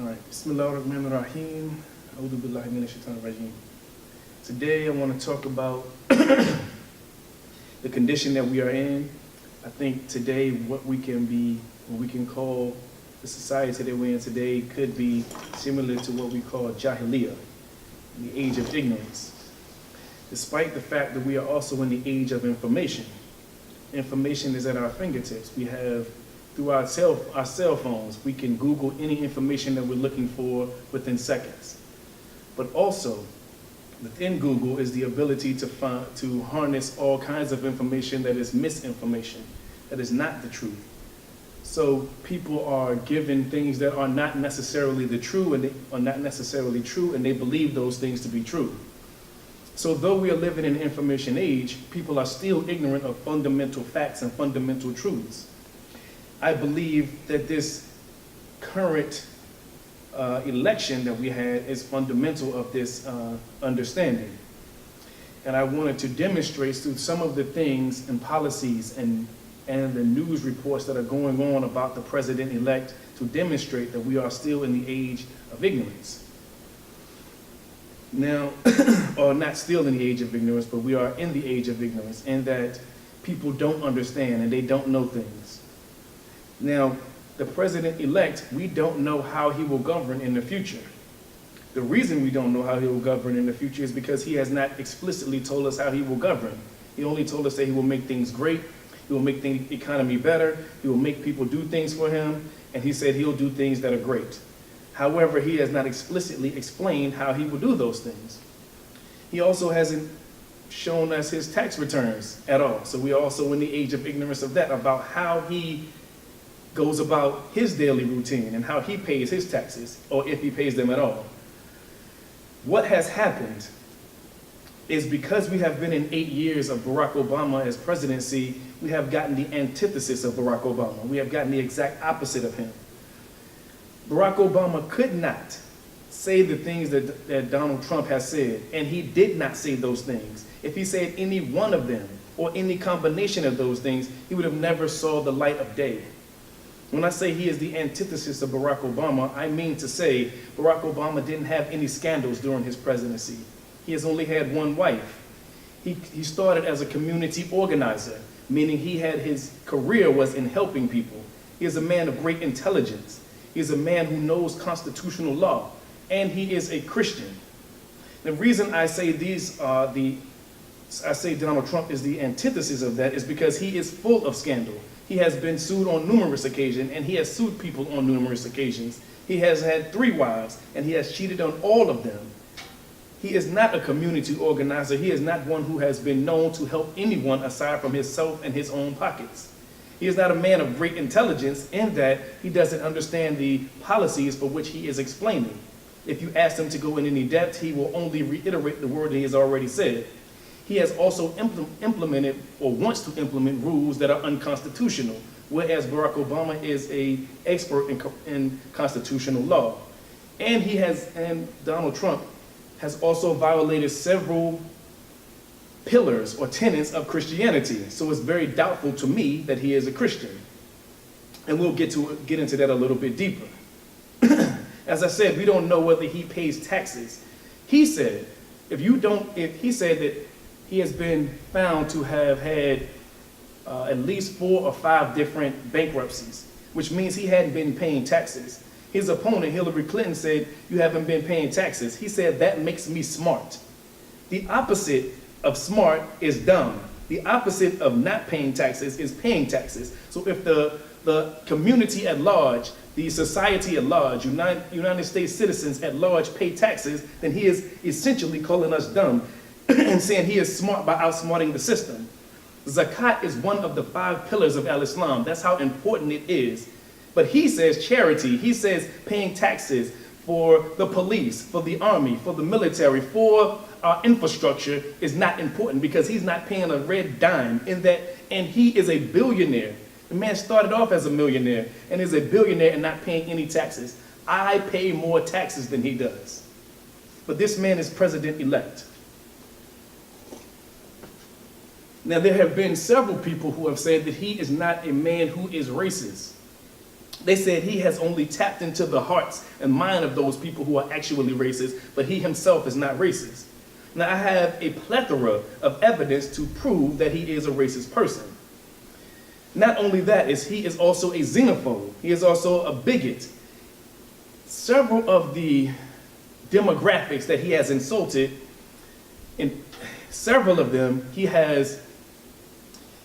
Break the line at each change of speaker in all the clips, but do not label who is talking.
Bismillahirrahmanirrahim. A'udhu billahi minash shaitanir rajim. Today I want to talk about the condition that we are in. I think today what we can call the society that we're in today could be similar to what we call Jahiliyyah, the age of ignorance. Despite the fact that we are also in the age of information. Information is at our fingertips. We have, through our cell phones, we can Google any information that we're looking for within seconds. But also, within Google is the ability to harness all kinds of information that is misinformation, that is not the truth. So people are given things that are not necessarily the true, and they are not necessarily true, and they believe those things to be true. So though we are living in an information age, people are still ignorant of fundamental facts and fundamental truths. I believe that this current election that we had is fundamental of this understanding. And I wanted to demonstrate through some of the things and policies and the news reports that are going on about the president-elect to demonstrate that we are still in the age of ignorance. Now, or not still in the age of ignorance, but we are in the age of ignorance, and that people don't understand and they don't know things. Now, the president-elect, we don't know how he will govern in the future. The reason we don't know how he will govern in the future is because he has not explicitly told us how he will govern. He only told us that he will make things great, he will make the economy better, he will make people do things for him, and he said he'll do things that are great. However, he has not explicitly explained how he will do those things. He also hasn't shown us his tax returns at all. So we are also in the age of ignorance of that, about how he goes about his daily routine and how he pays his taxes, or if he pays them at all. What has happened is because we have been in 8 years of Barack Obama as presidency, we have gotten the antithesis of Barack Obama. We have gotten the exact opposite of him. Barack Obama could not say the things that Donald Trump has said, and he did not say those things. If he said any one of them, or any combination of those things, he would have never saw the light of day. When I say he is the antithesis of Barack Obama, I mean to say Barack Obama didn't have any scandals during his presidency. He has only had one wife. He started as a community organizer, meaning his career was in helping people. He is a man of great intelligence. He is a man who knows constitutional law, and he is a Christian. The reason I say I say Donald Trump is the antithesis of that is because he is full of scandal. He has been sued on numerous occasions, and he has sued people on numerous occasions. He has had 3 wives, and he has cheated on all of them. He is not a community organizer. He is not one who has been known to help anyone aside from himself and his own pockets. He is not a man of great intelligence in that he doesn't understand the policies for which he is explaining. If you ask him to go in any depth, he will only reiterate the word that he has already said. He has also implemented or wants to implement rules that are unconstitutional, whereas Barack Obama is an expert in constitutional law. And Donald Trump has also violated several pillars or tenets of Christianity. So it's very doubtful to me that he is a Christian. And we'll get into that a little bit deeper. As I said, we don't know whether he pays taxes. He said that he has been found to have had at least 4 or 5 different bankruptcies, which means he hadn't been paying taxes. His opponent, Hillary Clinton, said, "You haven't been paying taxes." He said, "That makes me smart." The opposite of smart is dumb. The opposite of not paying taxes is paying taxes. So if the community at large, the society at large, United States citizens at large pay taxes, then he is essentially calling us dumb and saying he is smart by outsmarting the system. Zakat is one of the 5 pillars of Al-Islam. That's how important it is. But he says charity, he says paying taxes for the police, for the army, for the military, for our infrastructure is not important because he's not paying a red dime in that, and he is a billionaire. The man started off as a millionaire and is a billionaire and not paying any taxes. I pay more taxes than he does. But this man is president-elect. Now, there have been several people who have said that he is not a man who is racist. They said he has only tapped into the hearts and mind of those people who are actually racist, but he himself is not racist. Now, I have a plethora of evidence to prove that he is a racist person. Not only that, he is also a xenophobe. He is also a bigot. Several of the demographics that he has insulted, in several of them, he has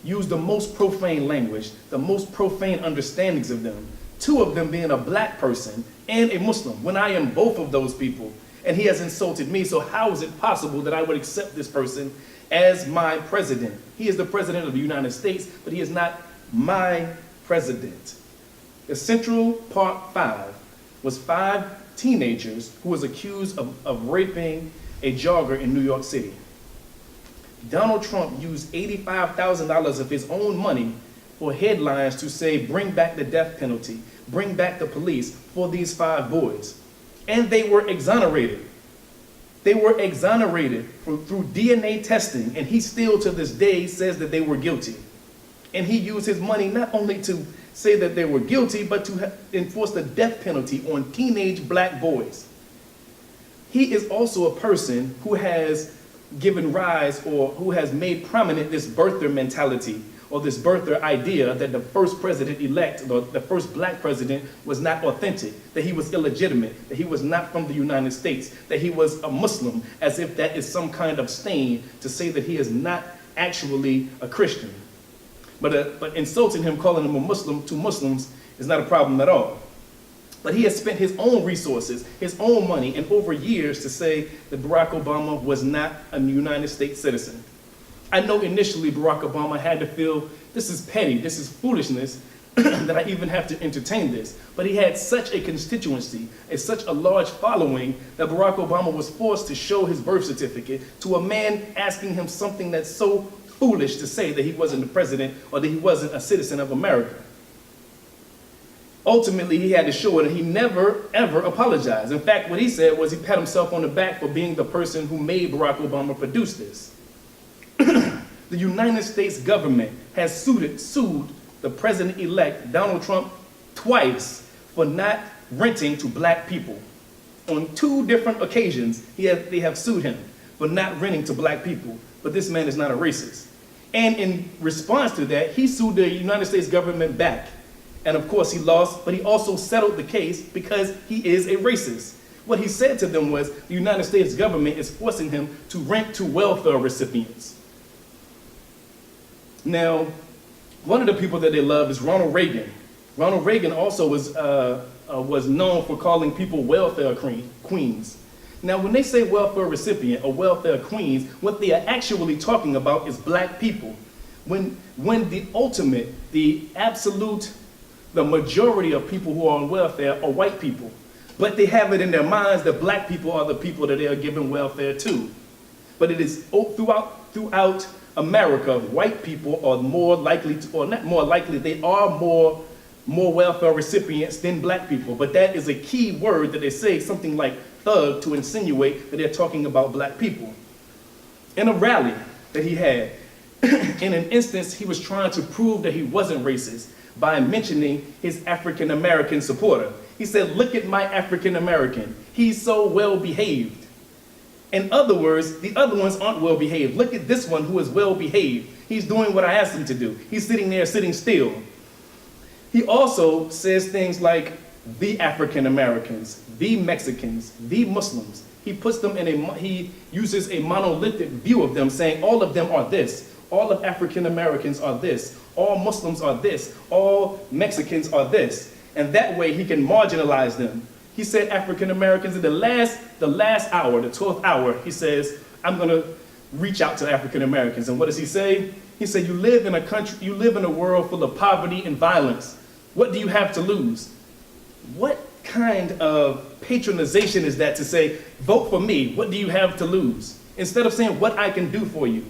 used the most profane language, the most profane understandings of them. Two of them being a black person and a Muslim, when I am both of those people. And he has insulted me, so how is it possible that I would accept this person as my president? He is the president of the United States, but he is not my president. The Central Park Five was 5 teenagers who was accused of raping a jogger in New York City. Donald Trump used $85,000 of his own money for headlines to say, bring back the death penalty, bring back the police for these 5 boys. And they were exonerated. They were exonerated through DNA testing, and he still to this day says that they were guilty. And he used his money not only to say that they were guilty, but to enforce the death penalty on teenage black boys. He is also a person who has given rise, or who has made prominent, this birther mentality, or this birther idea that the first president-elect, or the first black president, was not authentic, that he was illegitimate, that he was not from the United States, that he was a Muslim, as if that is some kind of stain to say that he is not actually a Christian. But insulting him, calling him a Muslim to Muslims is not a problem at all. But he has spent his own resources, his own money, and over years to say that Barack Obama was not a United States citizen. I know initially Barack Obama had to feel, this is petty, this is foolishness, that I even have to entertain this. But he had such a constituency, such a large following, that Barack Obama was forced to show his birth certificate to a man asking him something that's so foolish to say that he wasn't the president or that he wasn't a citizen of America. Ultimately, he had to show it, and he never, ever apologized. In fact, what he said was he pat himself on the back for being the person who made Barack Obama produce this. The United States government has sued the president-elect, Donald Trump, twice for not renting to black people. On 2 different occasions, they have sued him for not renting to black people, but this man is not a racist. And in response to that, he sued the United States government back. And of course he lost, but he also settled the case because he is a racist. What he said to them was the United States government is forcing him to rent to welfare recipients. Now, one of the people that they love is Ronald Reagan. Ronald Reagan also was known for calling people welfare queens. Now, when they say welfare recipient or welfare queens, what they are actually talking about is black people. When the ultimate, the absolute, the majority of people who are on welfare are white people. But they have it in their minds that black people are the people that they are giving welfare to. But it is throughout America, white people are more likely to, or not more likely, they are more welfare recipients than black people. But that is a key word that they say, something like thug, to insinuate that they're talking about black people. In a rally that he had, in an instance, he was trying to prove that he wasn't racist by mentioning his African American supporter. He said, look at my African American. He's so well behaved. In other words, the other ones aren't well behaved. Look at this one who is well behaved. He's doing what I asked him to do. He's sitting there sitting still. He also says things like the African Americans, the Mexicans, the Muslims. He puts them he uses a monolithic view of them, saying all of them are this. All of African Americans are this. All Muslims are this. All Mexicans are this. And that way he can marginalize them. He said African Americans in the last hour, the 12th hour, he says, I'm going to reach out to African Americans. And what does he say? He said, you live in a world full of poverty and violence. What do you have to lose? What kind of patronization is that to say, vote for me, what do you have to lose? Instead of saying what I can do for you.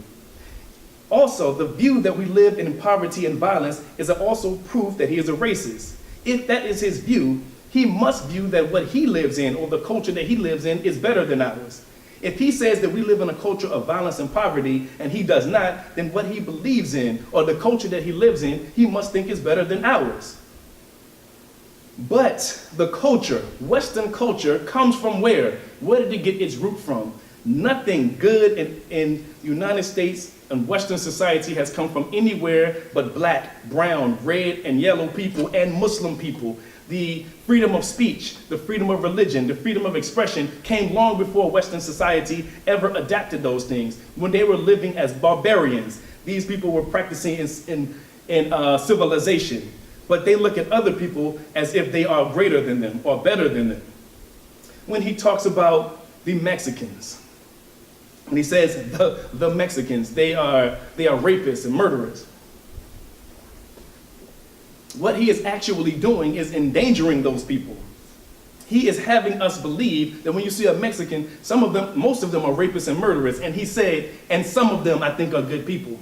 Also, the view that we live in poverty and violence is also proof that he is a racist. If that is his view, he must view that what he lives in, or the culture that he lives in, is better than ours. If he says that we live in a culture of violence and poverty, and he does not, then what he believes in, or the culture that he lives in, he must think is better than ours. But the culture, Western culture, comes from where? Where did it get its root from? Nothing good in the United States and Western society has come from anywhere but black, brown, red, and yellow people and Muslim people. The freedom of speech, the freedom of religion, the freedom of expression came long before Western society ever adapted those things. When they were living as barbarians, these people were practicing in civilization. But they look at other people as if they are greater than them or better than them. When he talks about the Mexicans, and he says the Mexicans, they are rapists and murderers. What he is actually doing is endangering those people. He is having us believe that when you see a Mexican, most of them are rapists and murderers. And he said, and some of them I think are good people,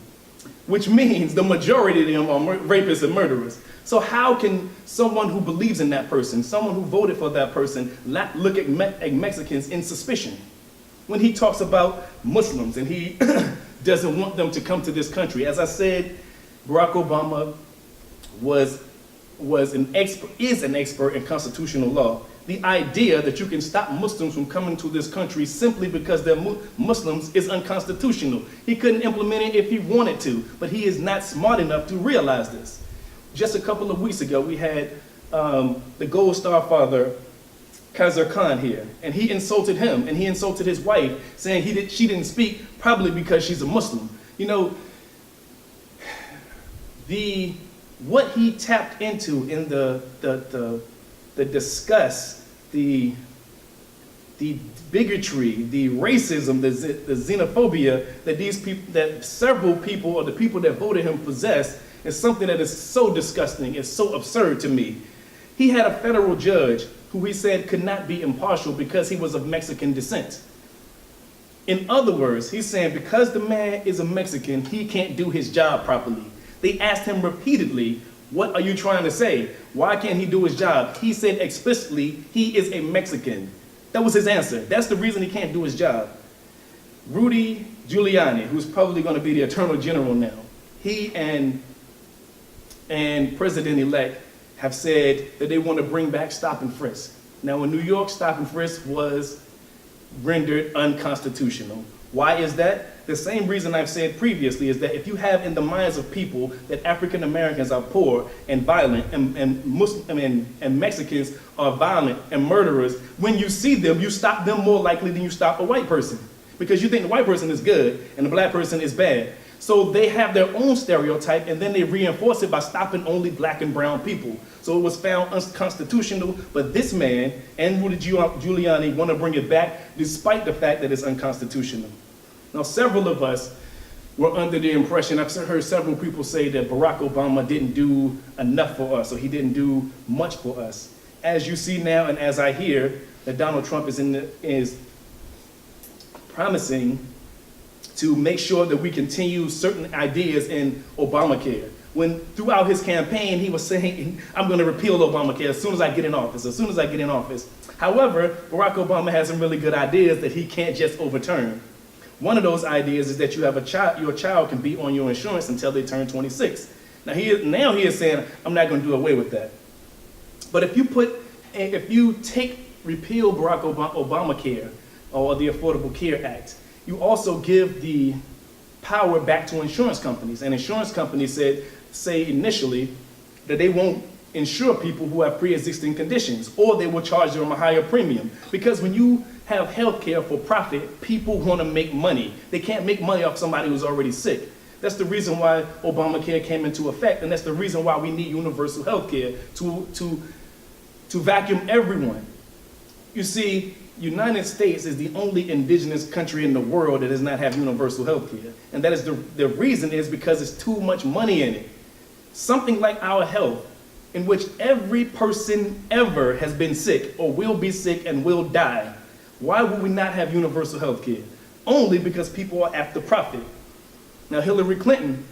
which means the majority of them are rapists and murderers. So how can someone who believes in that person, someone who voted for that person, look at Mexicans in suspicion? When he talks about Muslims and he doesn't want them to come to this country. As I said, Barack Obama is an expert in constitutional law. The idea that you can stop Muslims from coming to this country simply because they're Muslims is unconstitutional. He couldn't implement it if he wanted to, but he is not smart enough to realize this. Just a couple of weeks ago, we had the Gold Star father, Khazar Khan, here, and he insulted him, and he insulted his wife, saying she didn't speak, probably because she's a Muslim. You know, what he tapped into in the disgust, the bigotry, the racism, the xenophobia that several people or the people that voted him possess is something that is so disgusting, it's so absurd to me. He had a federal judge who he said could not be impartial because he was of Mexican descent. In other words, he's saying because the man is a Mexican, he can't do his job properly. They asked him repeatedly, what are you trying to say? Why can't he do his job? He said explicitly, he is a Mexican. That was his answer. That's the reason he can't do his job. Rudy Giuliani, who's probably going to be the Attorney General now, he and President-elect have said that they want to bring back stop and frisk. Now in New York, stop and frisk was rendered unconstitutional. Why is that? The same reason I've said previously is that if you have in the minds of people that African Americans are poor and violent and Mexicans are violent and murderers, when you see them, you stop them more likely than you stop a white person. Because you think the white person is good and the black person is bad. So they have their own stereotype and then they reinforce it by stopping only black and brown people. So it was found unconstitutional, but this man and Rudy Giuliani want to bring it back despite the fact that it's unconstitutional. Now, several of us were under the impression, I've heard several people say that Barack Obama didn't do enough for us, or he didn't do much for us. As you see now, and as I hear, that Donald Trump is promising to make sure that we continue certain ideas in Obamacare. When throughout his campaign, he was saying, I'm going to repeal Obamacare as soon as I get in office, as soon as I get in office. However, Barack Obama has some really good ideas that he can't just overturn. One of those ideas is that you have your child can be on your insurance until they turn 26. Now he is saying, I'm not going to do away with that. But if you repeal Barack Obamacare or the Affordable Care Act, you also give the power back to insurance companies. And insurance companies say initially that they won't insure people who have pre-existing conditions, or they will charge them a higher premium. Because when you have health care for profit, people want to make money. They can't make money off somebody who's already sick. That's the reason why Obamacare came into effect, and that's the reason why we need universal health care to vacuum everyone. You see, United States is the only indigenous country in the world that does not have universal health care. And that is the reason is because there's too much money in it. Something like our health, in which every person ever has been sick or will be sick and will die. Why would we not have universal health care? Only because people are after profit. Now Hillary Clinton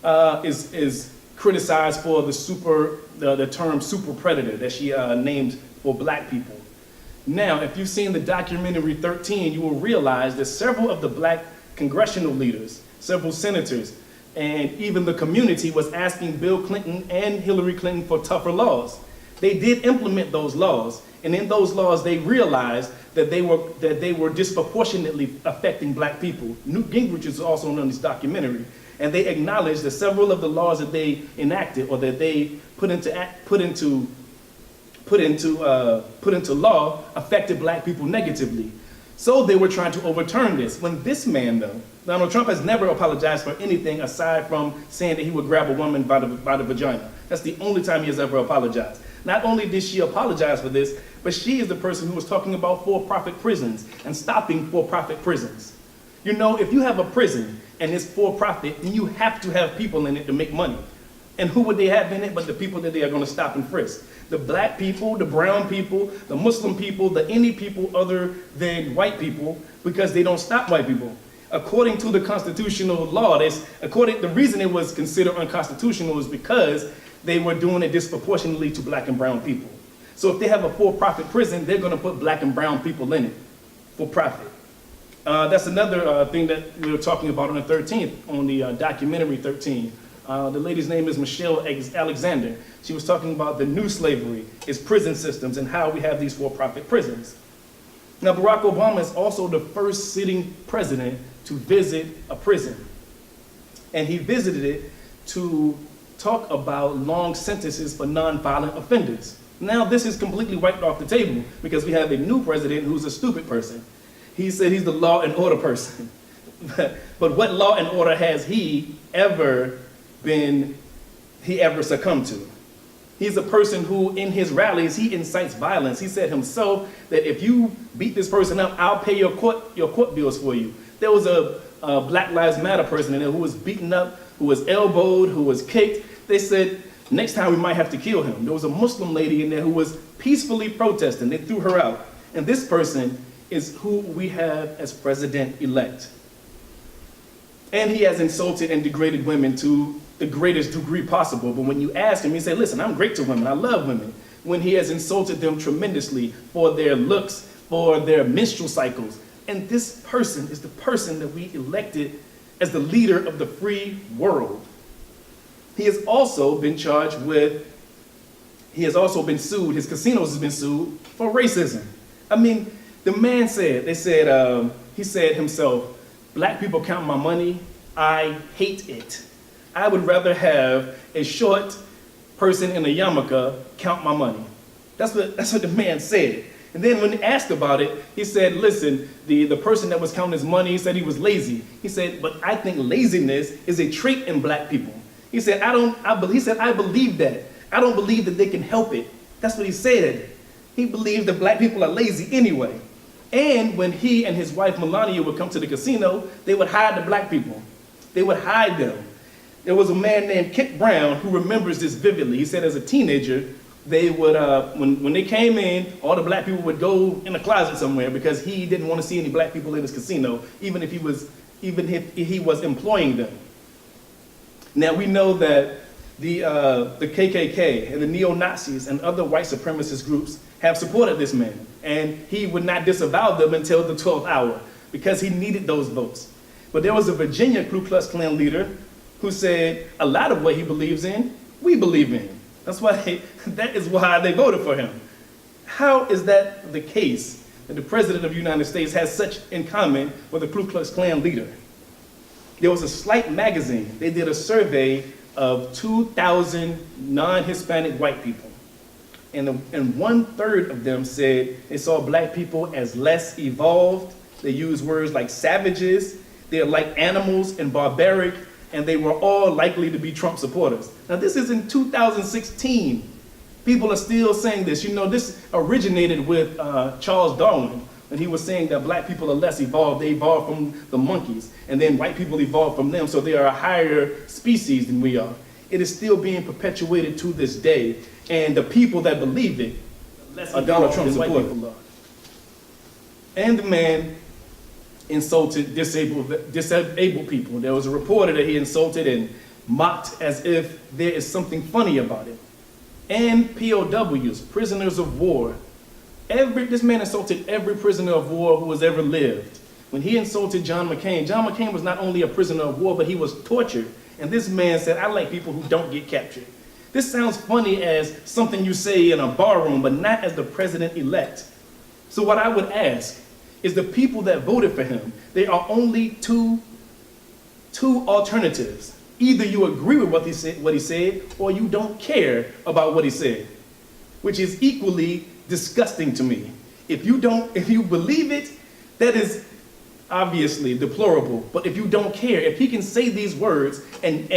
is criticized for the term super predator that she named for black people. Now, if you've seen the documentary 13, you will realize that several of the black congressional leaders, several senators, and even the community was asking Bill Clinton and Hillary Clinton for tougher laws. They did implement those laws, and in those laws they realized that they were disproportionately affecting black people. Newt Gingrich is also on this documentary, and they acknowledged that several of the laws that they enacted or that they put into law affected black people negatively. So they were trying to overturn this. When this man, though, Donald Trump has never apologized for anything aside from saying that he would grab a woman by the vagina. That's the only time he has ever apologized. Not only did she apologize for this, but she is the person who was talking about for-profit prisons and stopping for-profit prisons. You know, if you have a prison and it's for-profit, then you have to have people in it to make money. And who would they have in it but the people that they are going to stop and frisk? The black people, the brown people, the Muslim people, the any people other than white people, because they don't stop white people. According to the constitutional law, the reason it was considered unconstitutional is because they were doing it disproportionately to black and brown people. So if they have a for-profit prison, they're going to put black and brown people in it for profit. That's another thing that we were talking about on the 13th, on the documentary 13. The lady's name is Michelle Alexander. She was talking about the new slavery, its prison systems, and how we have these for-profit prisons. Now, Barack Obama is also the first sitting president to visit a prison. And he visited it to talk about long sentences for nonviolent offenders. Now, this is completely wiped off the table because we have a new president who's a stupid person. He said he's the law and order person. But what law and order has he ever succumbed to? He's a person who, in his rallies, he incites violence. He said himself that if you beat this person up, I'll pay your court bills for you. There was a Black Lives Matter person in there who was beaten up, who was elbowed, who was kicked. They said, next time we might have to kill him. There was a Muslim lady in there who was peacefully protesting. They threw her out. And this person is who we have as president-elect. And he has insulted and degraded women to the greatest degree possible. But when you ask him, he said, listen, I'm great to women, I love women. When he has insulted them tremendously for their looks, for their menstrual cycles. And this person is the person that we elected as the leader of the free world. He has also been charged with, he has also been sued, his casinos has been sued for racism. I mean, the man said, he said himself, black people count my money, I hate it. I would rather have a short person in a yarmulke count my money. That's what the man said. And then when asked about it, he said, listen, the person that was counting his money, he said he was lazy. He said, but I think laziness is a trait in black people. He said, I believe that. I don't believe that they can help it. That's what he said. He believed that black people are lazy anyway. And when he and his wife Melania would come to the casino, they would hide the black people. They would hide them. There was a man named Kit Brown who remembers this vividly. He said as a teenager, they would, when they came in, all the black people would go in a closet somewhere because he didn't want to see any black people in his casino, even if he was employing them. Now we know that the KKK and the neo-Nazis and other white supremacist groups have supported this man, and he would not disavow them until the 12th hour because he needed those votes. But there was a Virginia Ku Klux Klan leader who said a lot of what he believes in, we believe in. That is why they voted for him. How is that the case that the President of the United States has such in common with a Ku Klux Klan leader? There was a Slight magazine. They did a survey of 2,000 non-Hispanic white people. And 1/3 of them said they saw black people as less evolved. They used words like savages, they're like animals and barbaric, and they were all likely to be Trump supporters. Now this is in 2016. People are still saying this. You know, this originated with Charles Darwin, when he was saying that black people are less evolved. They evolved from the monkeys, and then white people evolved from them, so they are a higher species than we are. It is still being perpetuated to this day, and the people that believe it are Donald Trump supporters. And the man insulted disabled people. There was a reporter that he insulted and mocked as if there is something funny about it. And POWs, prisoners of war. This man insulted every prisoner of war who has ever lived. When he insulted John McCain was not only a prisoner of war, but he was tortured. And this man said, I like people who don't get captured. This sounds funny as something you say in a barroom, but not as the president-elect. So what I would ask is the people that voted for him, there are only two alternatives. Either you agree with what he said, or you don't care about what he said, which is equally disgusting to me. If you believe it, that is obviously deplorable. But if you don't care, if he can say these words and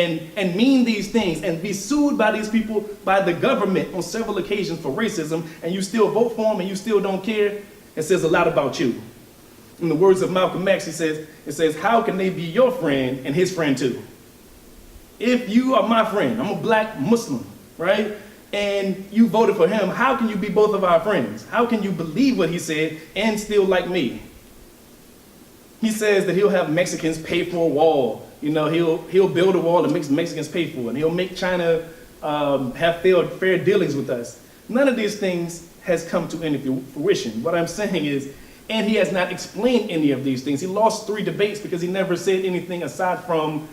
mean these things and be sued by these people, by the government on several occasions for racism, and you still vote for him and you still don't care, it says a lot about you. In the words of Malcolm X, it says, how can they be your friend and his friend too? If you are my friend, I'm a black Muslim, right? And you voted for him, how can you be both of our friends? How can you believe what he said and still like me? He says that he'll have Mexicans pay for a wall. You know, he'll build a wall that makes Mexicans pay for it. And he'll make China have fair dealings with us. None of these things has come to any fruition. What I'm saying is, and he has not explained any of these things. He lost 3 debates because he never said anything aside from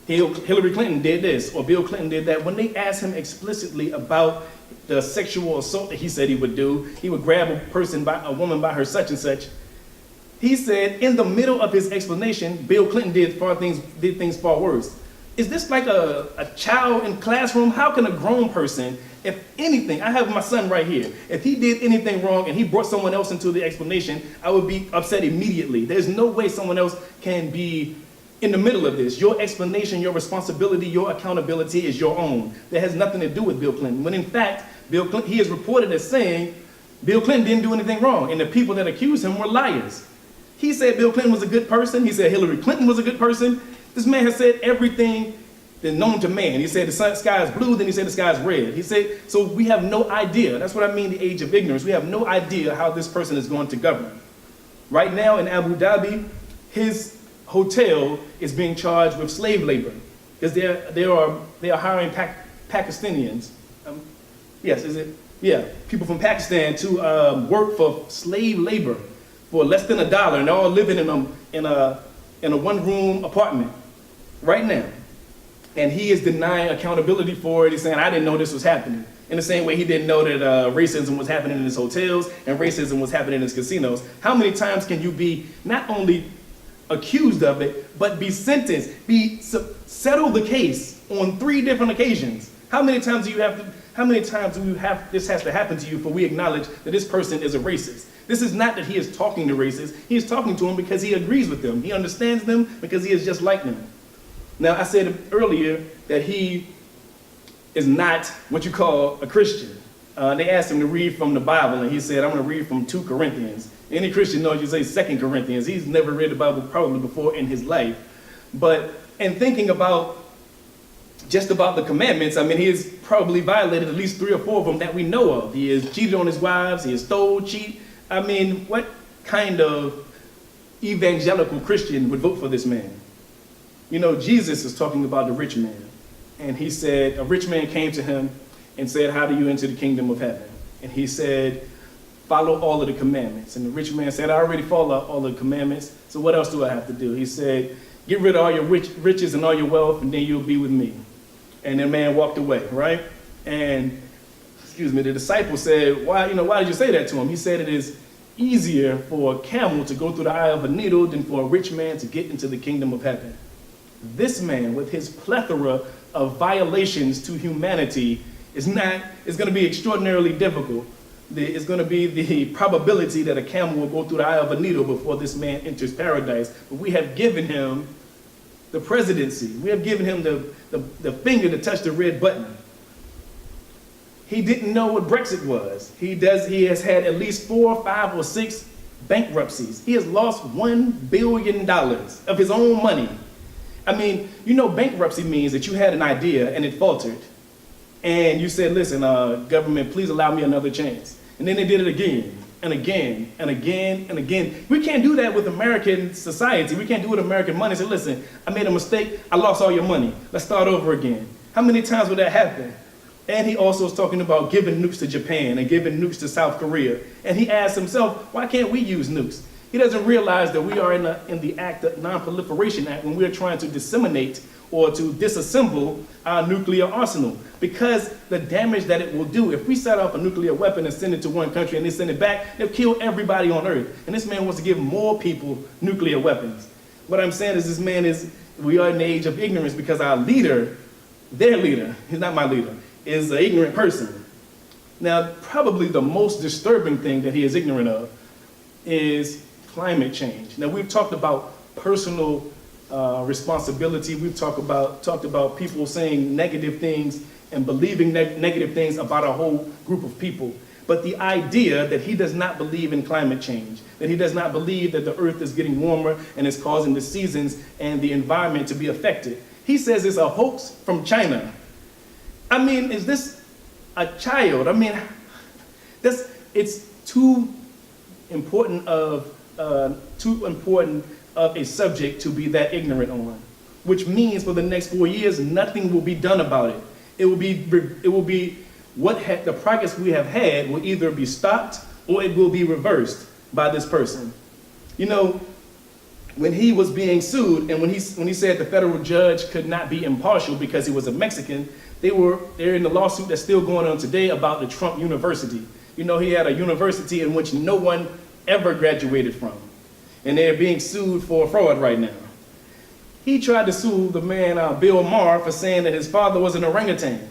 Hillary Clinton did this or Bill Clinton did that. When they asked him explicitly about the sexual assault that he said he would do, he would grab a woman by her such and such. He said in the middle of his explanation, Bill Clinton did things far worse. Is this like a child in classroom? How can a grown person, if anything, I have my son right here. If he did anything wrong and he brought someone else into the explanation, I would be upset immediately. There's no way someone else can be in the middle of this. Your explanation, your responsibility, your accountability is your own. That has nothing to do with Bill Clinton. When in fact, Bill Clinton, he is reported as saying Bill Clinton didn't do anything wrong, and the people that accused him were liars. He said Bill Clinton was a good person. He said Hillary Clinton was a good person. This man has said everything that's known to man. He said the sky is blue, then he said the sky is red. He said, so we have no idea. That's what I mean, the age of ignorance. We have no idea how this person is going to govern. Right now in Abu Dhabi, his hotel is being charged with slave labor because they are hiring Pakistanians. People from Pakistan to work for slave labor for less than $1, and they're all living in a one-room apartment right now. And he is denying accountability for it. He's saying, I didn't know this was happening. In the same way he didn't know that racism was happening in his hotels and racism was happening in his casinos. How many times can you be not only accused of it, but be sentenced, settle the case on 3 different occasions? How many times do this has to happen to you before we acknowledge that this person is a racist? This is not that he is talking to racists. He is talking to them because he agrees with them. He understands them because he is just like them. Now, I said earlier that he is not what you call a Christian. They asked him to read from the Bible, and he said, I'm going to read from 2 Corinthians. Any Christian knows you say 2 Corinthians. He's never read the Bible probably before in his life. But in thinking about just about the commandments, I mean, he has probably violated at least 3 or 4 of them that we know of. He has cheated on his wives. He has stole, cheat. I mean, what kind of evangelical Christian would vote for this man? You know, Jesus is talking about the rich man. And he said, a rich man came to him and said, how do you enter the kingdom of heaven? And he said, follow all of the commandments. And the rich man said, I already follow all the commandments, so what else do I have to do? He said, get rid of all your riches and all your wealth, and then you'll be with me. And the man walked away, right? And, the disciple said, why did you say that to him? He said, it is easier for a camel to go through the eye of a needle than for a rich man to get into the kingdom of heaven. This man, with his plethora of violations to humanity, is going to be extraordinarily difficult. It's going to be the probability that a camel will go through the eye of a needle before this man enters paradise. But we have given him the presidency. We have given him the finger to touch the red button. He didn't know what Brexit was. He has had at least 4, 5, or 6 bankruptcies. He has lost $1 billion of his own money. I mean, bankruptcy means that you had an idea and it faltered. And you said, listen, government, please allow me another chance. And then they did it again, and again, and again, and again. We can't do that with American society. We can't do it with American money. Say, listen, I made a mistake. I lost all your money. Let's start over again. How many times would that happen? And he also is talking about giving nukes to Japan and giving nukes to South Korea. And he asked himself, why can't we use nukes? He doesn't realize that we are in the Act, the Non-Proliferation Act, when we're trying to disseminate or to disassemble our nuclear arsenal, because the damage that it will do. If we set up a nuclear weapon and send it to one country and they send it back, they'll kill everybody on Earth. And this man wants to give more people nuclear weapons. What I'm saying is we are in the age of ignorance because our leader, their leader, he's not my leader, is an ignorant person. Now, probably the most disturbing thing that he is ignorant of is climate change. Now, we've talked about personal responsibility. We've talked about people saying negative things and believing negative things about a whole group of people. But the idea that he does not believe in climate change, that he does not believe that the earth is getting warmer and is causing the seasons and the environment to be affected. He says it's a hoax from China. I mean, is this a child? I mean, it's too important of a subject to be that ignorant on, which means for the next 4 years, nothing will be done about it. It will be the progress we have had will either be stopped or it will be reversed by this person. You know, when he was being sued and when he said the federal judge could not be impartial because he was a Mexican, they're in the lawsuit that's still going on today about the Trump University. You know, he had a university in which no one ever graduated from, and they're being sued for fraud right now. He tried to sue the man, Bill Maher, for saying that his father was an orangutan.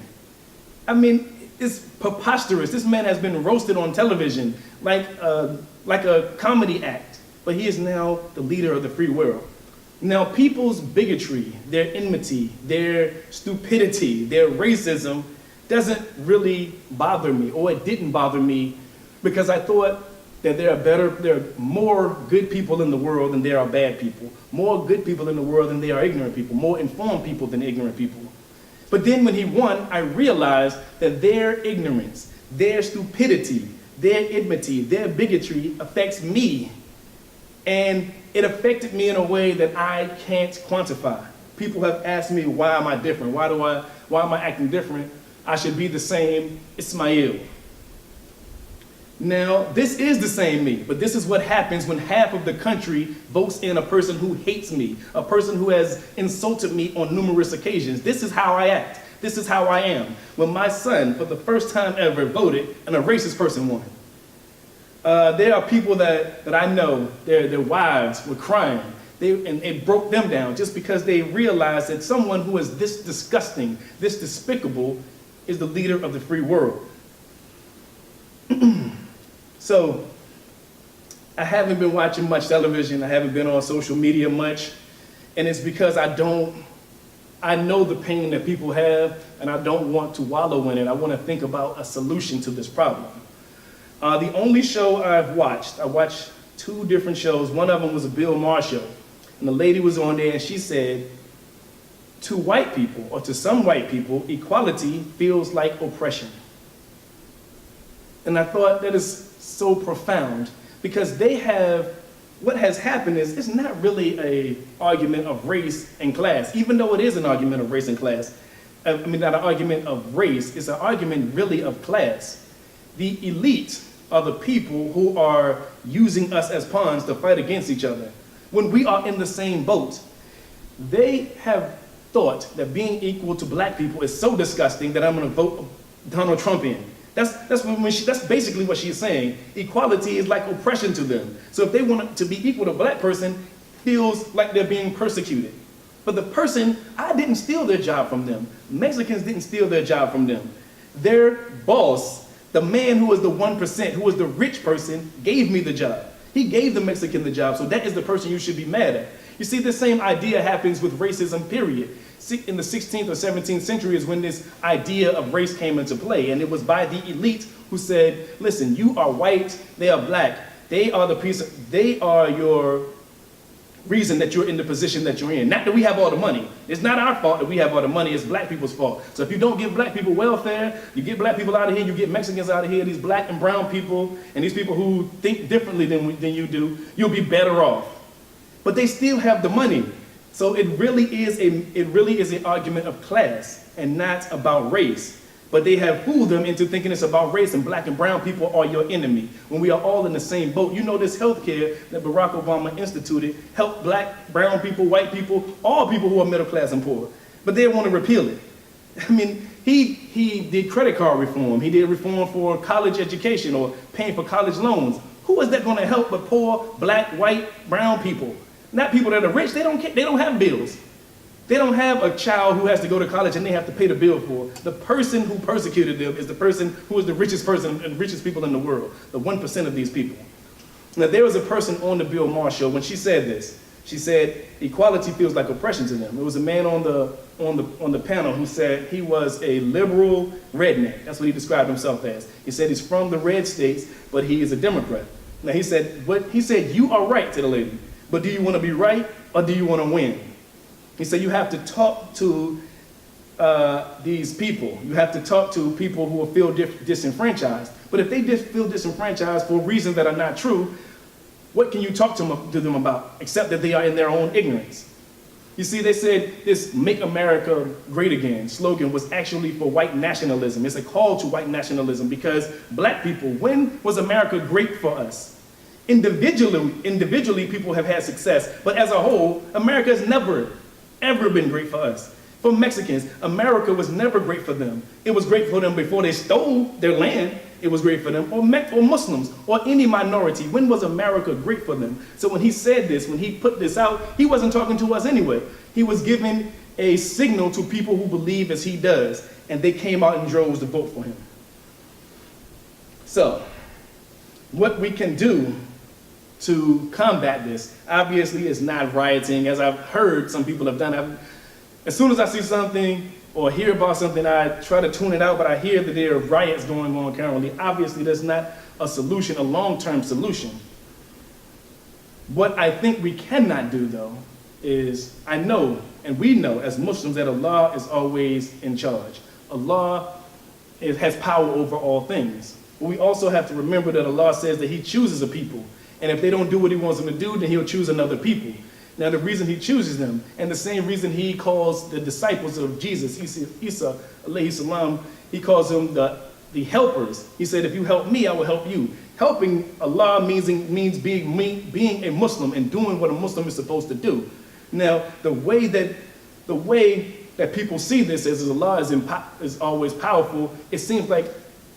I mean, it's preposterous. This man has been roasted on television like a comedy act, but he is now the leader of the free world. Now, people's bigotry, their enmity, their stupidity, their racism doesn't really bother me, or it didn't bother me, because I thought that there are more good people in the world than there are bad people, more good people in the world than there are ignorant people, more informed people than ignorant people. But then when he won, I realized that their ignorance, their stupidity, their enmity, their bigotry affects me. And it affected me in a way that I can't quantify. People have asked me, why am I different? Why am I acting different? I should be the same Ismael. Now, this is the same me, but this is what happens when half of the country votes in a person who hates me, a person who has insulted me on numerous occasions. This is how I act. This is how I am. When my son, for the first time ever, voted and a racist person won. There are people that I know, their wives were crying. And it broke them down just because they realized that someone who is this disgusting, this despicable, is the leader of the free world. So, I haven't been watching much television. I haven't been on social media much. And it's because I know the pain that people have, and I don't want to wallow in it. I want to think about a solution to this problem. The only show I watched 2 different shows. One of them was a Bill Maher show. And the lady was on there and she said, to white people, or to some white people, equality feels like oppression. And I thought that is so profound, because what has happened is it's not really an argument of race and class, even though it is an argument of race and class. I mean, not an argument of race, it's an argument really of class. The elite are the people who are using us as pawns to fight against each other. When we are in the same boat, they have thought that being equal to black people is so disgusting that I'm going to vote Donald Trump in. That's basically what she's saying. Equality is like oppression to them. So if they want to be equal to a black person, feels like they're being persecuted. But the person, I didn't steal their job from them. Mexicans didn't steal their job from them. Their boss, the man who was the 1%, who was the rich person, gave me the job. He gave the Mexican the job, so that is the person you should be mad at. You see, the same idea happens with racism, period. In the 16th or 17th century is when this idea of race came into play, and it was by the elite who said, listen, you are white, they are black, they are your reason that you're in the position that you're in. Not that we have all the money. It's not our fault that we have all the money, it's black people's fault. So if you don't give black people welfare, you get black people out of here, you get Mexicans out of here, these black and brown people, and these people who think differently than you do, you'll be better off. But they still have the money. So it really is an argument of class and not about race. But they have fooled them into thinking it's about race, and black and brown people are your enemy, when we are all in the same boat. You know, this health care that Barack Obama instituted helped black, brown people, white people, all people who are middle class and poor. but they want to repeal it. I mean, he did credit card reform. He did reform for college education or paying for college loans. Who is that going to help but poor, black, white, brown people? Not people that are rich. They don't have bills. They don't have a child who has to go to college and they have to pay the bill for. The person who persecuted them is the person who is the richest person and richest people in the world, the 1% of these people. Now, there was a person on the Bill Maher show when she said this. She said, equality feels like oppression to them. It was a man on the panel who said he was a liberal redneck. That's what he described himself as. He said he's from the red states, but he is a Democrat. Now, he said, you are right to the lady, but do you want to be right or do you want to win? He said you have to talk to these people. You have to talk to people who will feel disenfranchised. But if they just feel disenfranchised for reasons that are not true, what can you talk to them about except that they are in their own ignorance? You see, they said this "Make America Great Again" slogan was actually for white nationalism. It's a call to white nationalism because black people, when was America great for us? Individually, people have had success, but as a whole, America has never, ever been great for us. For Mexicans, America was never great for them. It was great for them before they stole their land. It was great for them, or Muslims, or any minority. When was America great for them? So when he said this, when he put this out, he wasn't talking to us anyway. He was giving a signal to people who believe as he does, and they came out in droves to vote for him. So, what we can do to combat this, obviously, is not rioting, as I've heard some people have done. As soon as I see something or hear about something, I try to tune it out, but I hear that there are riots going on currently. Obviously, that's not a solution, a long-term solution. What I think we cannot do, though, is I know, and we know as Muslims, that Allah is always in charge. Allah has power over all things. But we also have to remember that Allah says that he chooses a people, and if they don't do what he wants them to do, then he'll choose another people. Now, the reason he chooses them, and the same reason he calls the disciples of Jesus, Isa, alayhi salam, he calls them the helpers. He said, if you help me, I will help you. Helping Allah means being a Muslim and doing what a Muslim is supposed to do. Now, the way that people see this as Allah is always powerful, it seems like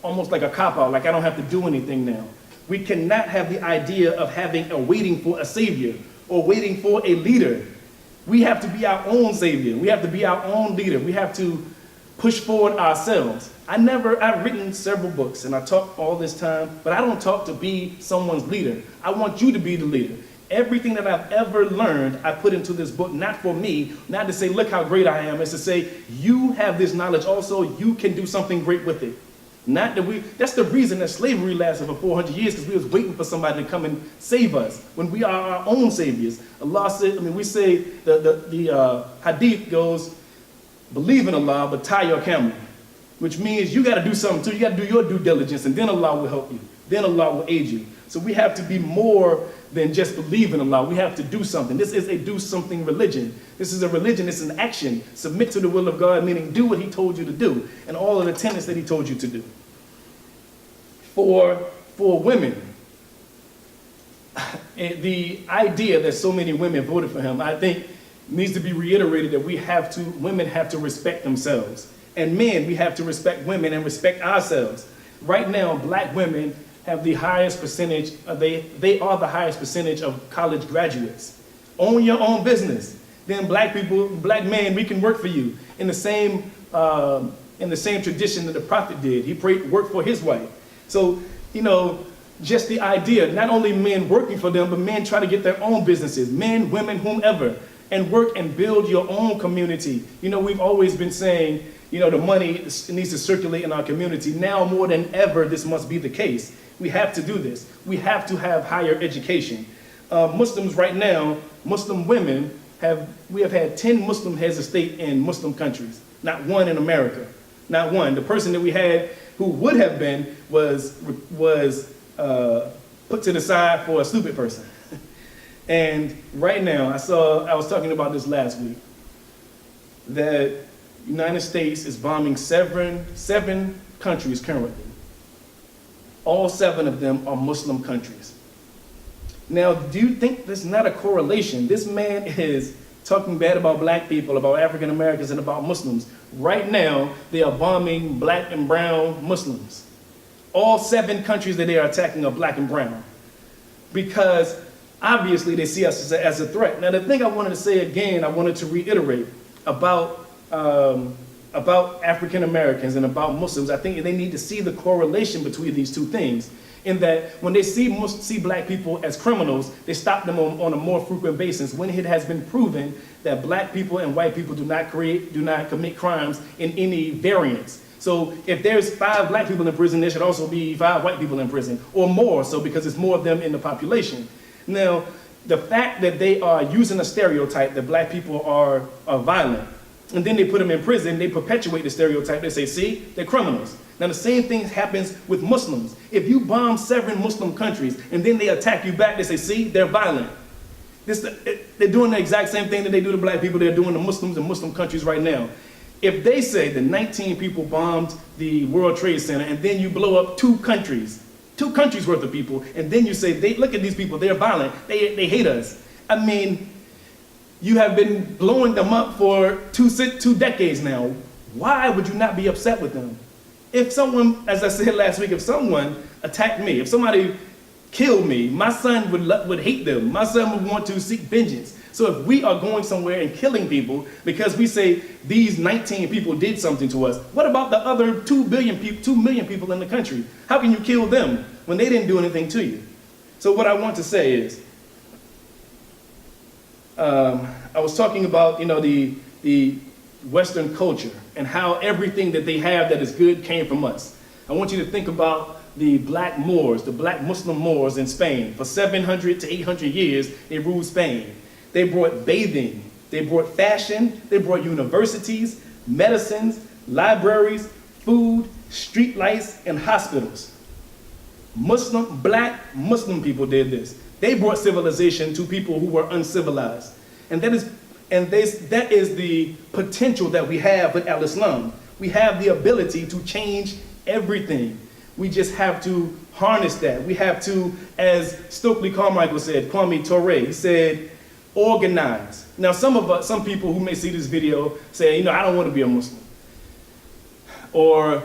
almost like a cop-out, like I don't have to do anything now. We cannot have the idea of waiting for a savior or waiting for a leader. We have to be our own savior. We have to be our own leader. We have to push forward ourselves. I've written several books and I talk all this time, but I don't talk to be someone's leader. I want you to be the leader. Everything that I've ever learned, I put into this book, not for me, not to say, look how great I am. It's to say, you have this knowledge also, you can do something great with it. Not that that's the reason that slavery lasted for 400 years, because we was waiting for somebody to come and save us, when we are our own saviors. Allah said, we say, the hadith goes, believe in Allah, but tie your camel, which means you got to do something too. You got to do your due diligence, and then Allah will help you. Then Allah will aid you. So we have to be more than just believe in Allah. We have to do something. This is a do something religion. This is a religion, it's an action. Submit to the will of God, meaning do what he told you to do, and all of the tenets that he told you to do. For women, the idea that so many women voted for him, I think needs to be reiterated, that women have to respect themselves. And men, we have to respect women and respect ourselves. Right now, black women have the highest percentage, they are the highest percentage of college graduates. Own your own business. Then black men, we can work for you. In the same tradition that the prophet did. He worked for his wife. So, just the idea, not only men working for them, but men try to get their own businesses, men, women, whomever, and work and build your own community. We've always been saying, the money needs to circulate in our community. Now more than ever, this must be the case. We have to do this. We have to have higher education. Muslims right now, Muslim women, we have had 10 Muslim heads of state in Muslim countries. Not one in America. Not one. The person that we had who would have been was put to the side for a stupid person. And right now, I was talking about this last week, that the United States is bombing seven countries currently. All 7 of them are Muslim countries. Now, do you think there's not a correlation? This man is talking bad about black people, about African Americans, and about Muslims. Right now, they are bombing black and brown Muslims. All 7 countries that they are attacking are black and brown, because obviously they see us as a threat. Now, the thing I wanted to say again, I wanted to reiterate about African Americans and about Muslims. I think they need to see the correlation between these two things, in that when they see black people as criminals, they stop them on a more frequent basis, when it has been proven that black people and white people do not commit crimes in any variance. So if there's 5 black people in prison, there should also be 5 white people in prison, or more, so because it's more of them in the population. Now, the fact that they are using a stereotype that black people are violent, and then they put them in prison, they perpetuate the stereotype. They say, see, they're criminals. Now, the same thing happens with Muslims. If you bomb 7 Muslim countries and then they attack you back, they say, see, they're violent. They're doing the exact same thing that they do to black people, they're doing to Muslims in Muslim countries right now. If they say that 19 people bombed the World Trade Center and then you blow up 2 countries worth of people, and then you say, look at these people, they're violent, they hate us. I mean, you have been blowing them up for 2 decades now. Why would you not be upset with them? If someone, as I said last week, if someone attacked me, if somebody killed me, my son would hate them. My son would want to seek vengeance. So if we are going somewhere and killing people because we say these 19 people did something to us, what about the other 2 million people in the country? How can you kill them when they didn't do anything to you? So what I want to say is, I was talking about, the Western culture and how everything that they have that is good came from us. I want you to think about the black Moors, the black Muslim Moors in Spain. For 700 to 800 years, they ruled Spain. They brought bathing, they brought fashion, they brought universities, medicines, libraries, food, street lights, and hospitals. Black Muslim people did this. They brought civilization to people who were uncivilized. And that is the potential that we have with Al-Islam. We have the ability to change everything. We just have to harness that. We have to, as Stokely Carmichael said, Kwame Ture, he said, organize. Now, some people who may see this video say, I don't want to be a Muslim. Or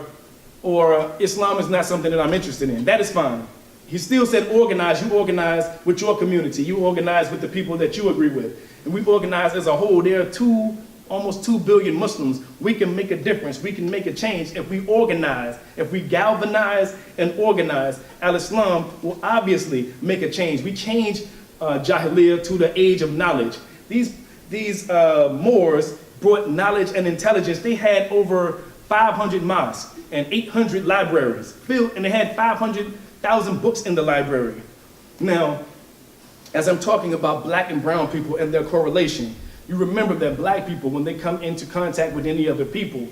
Islam is not something that I'm interested in. That is fine. He still said organize. You organize with your community. You organize with the people that you agree with. And we organize as a whole. There are almost 2 billion Muslims. We can make a difference. We can make a change if we organize. If we galvanize and organize, Al-Islam will obviously make a change. We change Jahiliyyah to the age of knowledge. These Moors brought knowledge and intelligence. They had over 500 mosques and 800 libraries filled, and they had 500,000 books in the library. Now, as I'm talking about black and brown people and their correlation, you remember that black people, when they come into contact with any other people,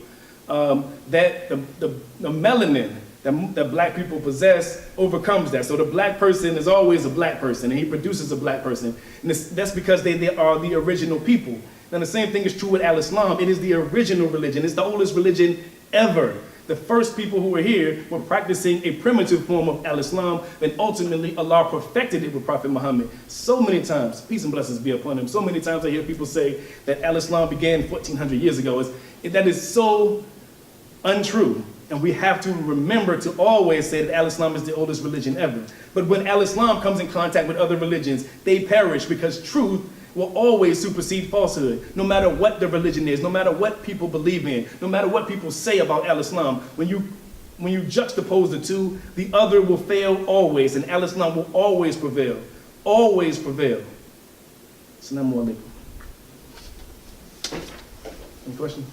that the melanin that black people possess overcomes that. So the black person is always a black person, and he produces a black person. And that's because they are the original people. Now the same thing is true with Al-Islam. It is the original religion. It's the oldest religion ever. The first people who were here were practicing a primitive form of Al-Islam, and ultimately Allah perfected it with Prophet Muhammad. So many times, peace and blessings be upon him, so many times I hear people say that Al-Islam began 1400 years ago. That is so untrue. And we have to remember to always say that Al-Islam is the oldest religion ever. But when Al-Islam comes in contact with other religions, they perish, because truth will always supersede falsehood, no matter what the religion is, no matter what people believe in, no matter what people say about Al-Islam. When you juxtapose the two, the other will fail always, and Al-Islam will always prevail. Always prevail. Assalamu alaikum. Any questions?